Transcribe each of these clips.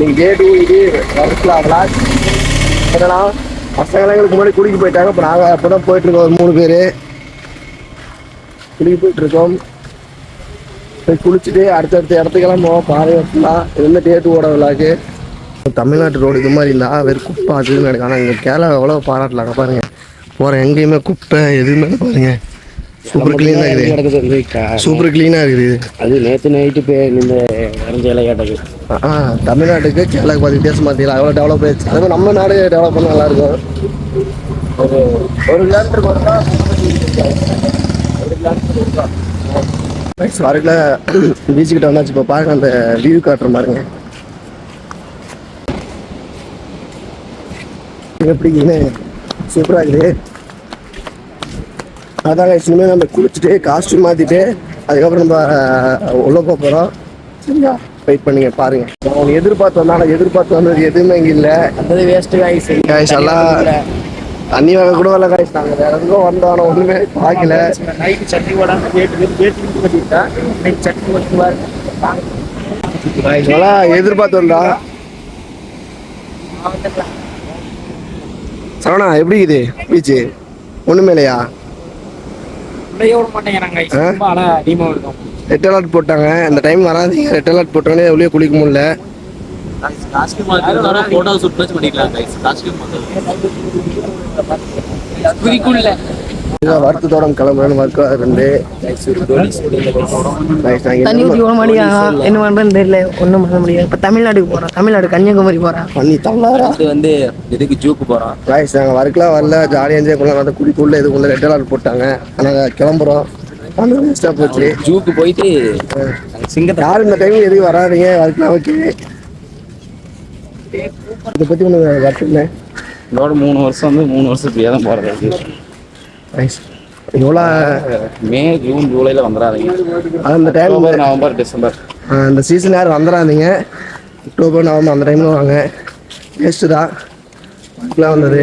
இன்னைக்கு டே 2 இது வரலாம். என்னன்னா பசங்களாம் எங்களுக்கு முன்னாடி குளிக்க போயிட்டாங்க. இப்போ நாங்கள் அப்போ தான் போயிட்டுருக்கோம். ஒரு 3 பேர் குளிக்க போயிட்டுருக்கோம். போய் குளிச்சுட்டு அடுத்தடுத்த இடத்துக்கெல்லாம் போவோம். பாதை வரலாம். இது வந்து டே 2 விழாக்கு. தமிழ்நாட்டு ரோடு இது மாதிரி இருந்தால் வெறும் குப்பை அதுன்னு நடக்கும். ஆனால் இங்கே கேரளா எவ்வளோ பாராட்டலாங்க பாருங்கள். போகிற எங்கேயுமே குப்பை எதுவுமே பாருங்கள். சூப்பர் க்ளீனாக இருக்குது. சூப்பர் க்ளீனாக இருக்குது. அது நேற்று நைட்டு போய் இந்த இறஞ்சையில் கேட்டது. தமிழ்நாட்டுக்கு கேரளாவுக்கு பார்த்து வித்தியாசம் பார்த்தீங்களா எவ்வளோ டெவலப் ஆயிடுச்சு. அதே மாதிரி நம்ம நாடு டெவலப் பண்ண நல்லாயிருக்கும். ஒரு கிலோமீட்டருக்கு வரல பீச்சுக்கிட்ட வந்தாச்சு. இப்போ பாருங்க அந்த வியூ காட்டுற பாருங்க எப்படின்னு சூப்பராக இருக்குது. அதாங்க இனிமேல் நம்ம குளிச்சுட்டு காஸ்ட்யூம் மாற்றிட்டு அதுக்கப்புறம் நம்ம உள்ள போகிறோம். சரியா வெயிட் பண்ணிங்க பாருங்க. அவங்க எதிர்பார்த்து வந்தாங்க. எதிர்பார்த்து வந்தது எதுவுமே இங்கே இல்லை. அந்த வேஸ்ட்டு காய்ஸ் எல்லாம் தண்ணி வாங்க கூட வரல காய்ஸ். நாங்கள் வேற எதுவும் வந்தோம் ஒன்றுமே பார்க்கல. நைட்டு சட்னி போடாமல் சட்னி எதிர்பார்த்து வந்தா சரவணா எப்படி இது பீச்சு ஒண்ணுமே இல்லையா? ரெட் அலர்ட் போட்டாங்க. இந்த டைம் வராதீங்க. ரெட் அலர்ட் போட்டோன்னே உள்ளே குளிக்க முடியல. வருத்தத்தோட கிளம்புறேன்னு ஒர்க் 2 தண்ணி ஊற்றி போட மாட்டியா என்ன பண்ணுறேன்னு தெரியல. ஒன்றும் பண்ண முடியாது. இப்போ தமிழ்நாட்டுக்கு போகிறோம். தமிழ்நாடு கன்னியாகுமரி போகிறோம். பண்ணி தமிழ்நாடு வந்து இதுக்கு ஜூக்கு போகிறோம். காய்ஸ் நாங்கள் ஒர்க்லாம் வரல. ஜாலியாக என்ஜாய் பண்ணலாம். அந்த குடிக்குள்ள இதுக்குள்ள ரெட் அலர்ட் போட்டாங்க. நாங்கள் கிளம்புறோம். அந்த வேஸ்ட்டாக போச்சு. ஜூக்கு போயிட்டு சிங்கத்தை யாரும் இந்த டைம் எதுவும் வராதிங்க. ஒர்க்லாம் ஓகே. இதை பற்றி ஒன்று கற்றுனேன். இதோட 3 வருஷம் வந்து 3 வருஷம் இப்படியே தான் போகிறது. எவ்வளோ மே ஜூன் ஜூலையில் வந்துடாதீங்க. அந்த டைம் நவம்பர் டிசம்பர் இந்த சீசன் யாரும் வந்துடாதீங்க. அக்டோபர் நவம்பர் அந்த டைமில் வாங்க. வேஸ்ட்டு தான். ஒர்க்லாம் வந்தது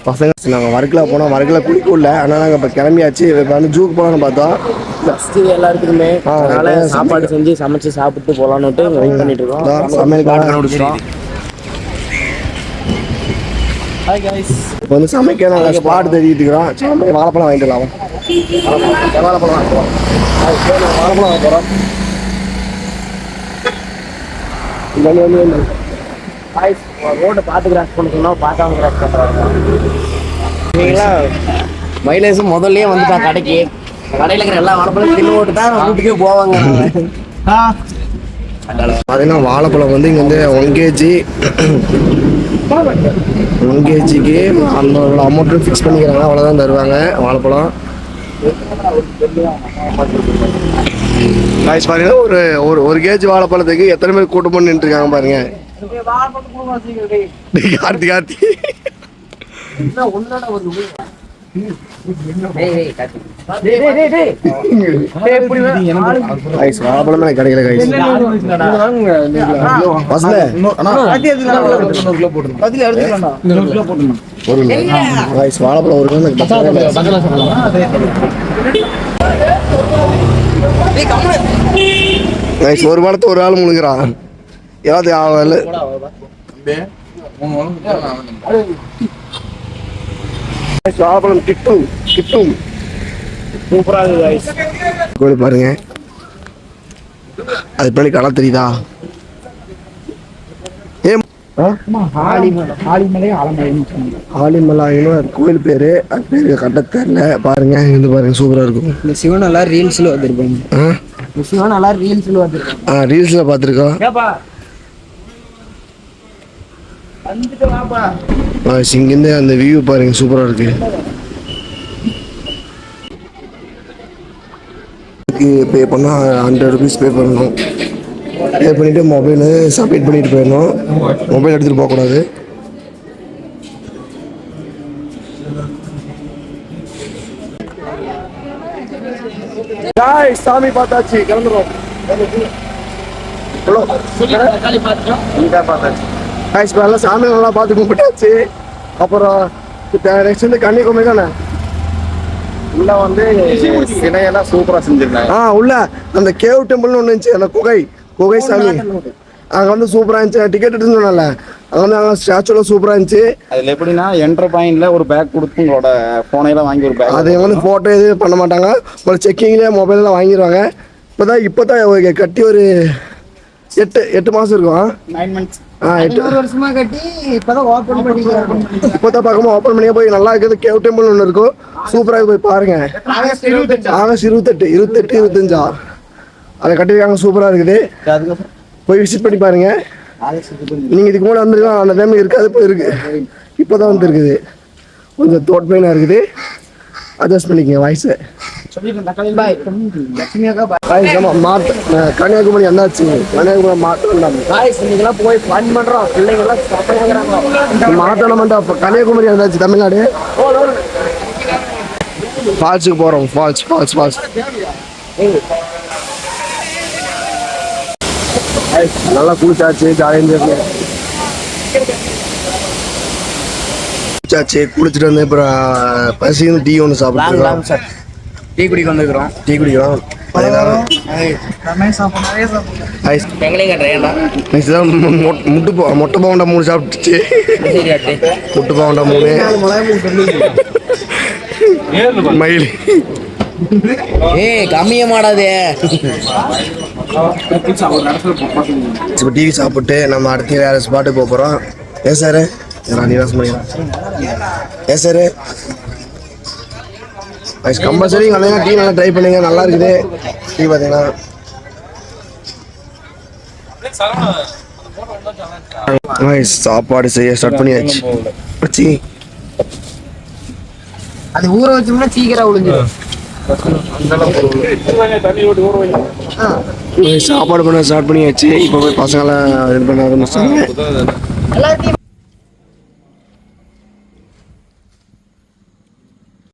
பசங்க. நாங்கள் ஒர்க்கில் போனோம். ஒர்க்கில் குளிக்கல. ஆனால் நாங்கள் இப்போ கிளம்பியாச்சு. இப்போ வந்து ஜூக்கு போகலான்னு பார்த்தோம். ஃபஸ்ட்டு எல்லாருக்குமே அதனால சாப்பாடு செஞ்சு சமைச்சு சாப்பிட்டு போகலான்னுட்டு வெயிட் பண்ணிட்டு இருக்கோம். சமையல் ஹாய் கைஸ். இப்போ வந்து சமைக்க நாங்கள் ஸ்பாட் தெரிவிட்டு இருக்கிறோம். சரி வாழைப்பழம் வாங்கிட்டு வரலாம். வாழைப்பழம் வாங்கிக்கிறோம். வாழைப்பழம் வாங்க போகிறோம். ரோட்டை பார்த்து கிராஸ் பண்ண சொன்னால் பார்க்காம கிராஸ் பண்ணுறாங்க. சரிங்களா? மைலேஜும் முதல்லையே வந்துட்டான் கடைக்கு. கடையில் இருக்கிற எல்லா வாழைப்பழம் தின்னு ஓட்டு தான் வீட்டுக்கே போவாங்க. பார்த்தீங்கன்னா வாழைப்பழம் வந்து இங்கே வந்து 1 kg 1 kgக்கு அந்த அமௌண்ட்டு ஃபிக்ஸ் பண்ணிக்கிறாங்க. அவ்வளோதான் தருவாங்க வாழைப்பழம். பாருங்க ஒரு kg வாழைப்பழத்துக்கு எத்தனை பேர் கூட்டம் பண்ணி நின்றுருக்காங்க பாருங்க. கார்த்தி வாழைப்பழமே கிடைக்கல கைஸ். வாழைப்பழம் ஒரு பழத்தை ஒரு ஆள் முழுங்குறான். ஏதாவது ஆகல வாழைப்பழம் கிட்டும் கோழி பாருங்க. அது பின்னாடி கடை தெரியுதா? ஆலிமலைன்னு கோயில் பேரு. அது பேரு கட்ட தெரியல. பாருங்க இது பாருங்க சூப்பரா இருக்கும். இந்த சிவன் எல்லாம் ரீல்ஸ்ல வந்துருப்பாங்க. சிவன் எல்லாம் ரீல்ஸ்ல வந்துருக்காங்க. ரீல்ஸ்ல பாத்துருக்கோம். இங்கிருந்து அந்த வியூ பாருங்க சூப்பரா இருக்கு. பே பண்ணா 100 rupees பே பண்ணணும். பே பண்ணிட்டு மொபைலு சப்மிட் பண்ணிட்டு போயிடணும். மொபைல் எடுத்துட்டு போகக்கூடாது. சாமி பார்த்தாச்சு கிளம்புறோம். சாமி நல்லா பார்த்து கும்பிட்டாச்சு. அப்புறம் நெக்ஸ்ட் வந்து கன்னியாகுமரி தானே. உள்ள வந்து சிலையெல்லாம் சூப்பரா செஞ்சிருக்காங்க. உள்ள அந்த கேவ் டெம்பிள்னு ஒன்று இருந்துச்சு. அந்த குகை சாமி அங்கே வந்து சூப்பராக இருந்துச்சு, டிக்கெட் எடுத்துன்னு சொன்னல, அங்கே வந்து அங்கே ஸ்டாச்சுவில் சூப்பராக இருந்துச்சு. அதில் எப்படின்னா என்ட்ரு பாயிண்ட்ல ஒரு பேக் கொடுத்து உங்களோட ஃபோனையெல்லாம் வாங்கி ஒரு பேக் அது வந்து ஃபோட்டோ எதுவும் பண்ண மாட்டாங்க, ஒரு செக்கிங்லேயே மொபைலெலாம் வாங்கிடுவாங்க. இப்போ தான் கட்டி ஒரு 8 மாதம் இருக்கும். 9 months. 8 வருஷமா கட்டி இப்பதான் ஓப்பன் பண்ணிக்கிறாங்க. இப்போ தான் பார்க்கும்போது ஓப்பன் பண்ணியே போய் நல்லா இருக்குது. கேவ் டெம்பிள் ஒன்று இருக்கும், சூப்பராக போய் பாருங்க. ஆகஸ்ட் 28, 25 அதை கட்டியிருக்காங்க, சூப்பராக இருக்குது. அதுக்கப்புறம் போய் விசிட் பண்ணி பாருங்க. நீங்கள் இதுக்கு முன்னாடி வந்துருக்கலாம், அந்த டைம் இருக்காது, இப்போ இருக்கு. இப்போ தான் வந்துருக்குது. கொஞ்சம் தோட் பெயினாக இருக்குது, அட்ஜஸ்ட் பண்ணிக்கங்க வாய்ஸை. கன்னியாகுமரி என்னாச்சு? கன்னியாகுமரி மாத்தோம் போய் ஃபன் பண்றோம், பிள்ளைங்கெல்லாம் சாப்பிடுறாங்க. மாத்தோம். கன்னியாகுமரி என்னாச்சு? தமிழ்நாடு ஃபால்ஸுக்கு போகிறோம். ஃபால்ஸ் நல்லா குளிச்சாச்சு, ஜாலியாக குளிச்சாச்சு. குளிச்சுட்டு வந்து அப்புறம் பசின்னு டீ ஒன்று சாப்பிடுறோம். டீ குடிக்க வந்துருக்கிறோம். டீ குடிக்கிறோம். மொட்டை பவுண்டா 3 சாப்பிட்டுச்சு. முட்டு பவுண்டா 3 மயில். கம்மிய மாடாதே. இப்போ டீ சாப்பிட்டு நம்ம அடுத்த வேறு ஸ்பாட்டுக்கு போக போகிறோம். ஏன் சார் நிவாசம் பண்ணிக்கலாம். ஏன் சார் கம்பல்சரி வந்தீங்கன்னா டீ நல்லா ட்ரை பண்ணுங்க, நல்லா இருக்குது டீ பார்த்தீங்கன்னா. சாப்பாடு செய்ய ஸ்டார்ட் பண்ணியாச்சு. அது ஊற வச்சோம்னா சீக்கிரம் ஒளிஞ்சிடும். சாப்பாடு பண்ண ஸ்டார்ட் பண்ணியாச்சு. இப்போ போய் பசங்களாம் இது பண்ண ஆரம்பிச்சாங்க. எல்லாத்தையும்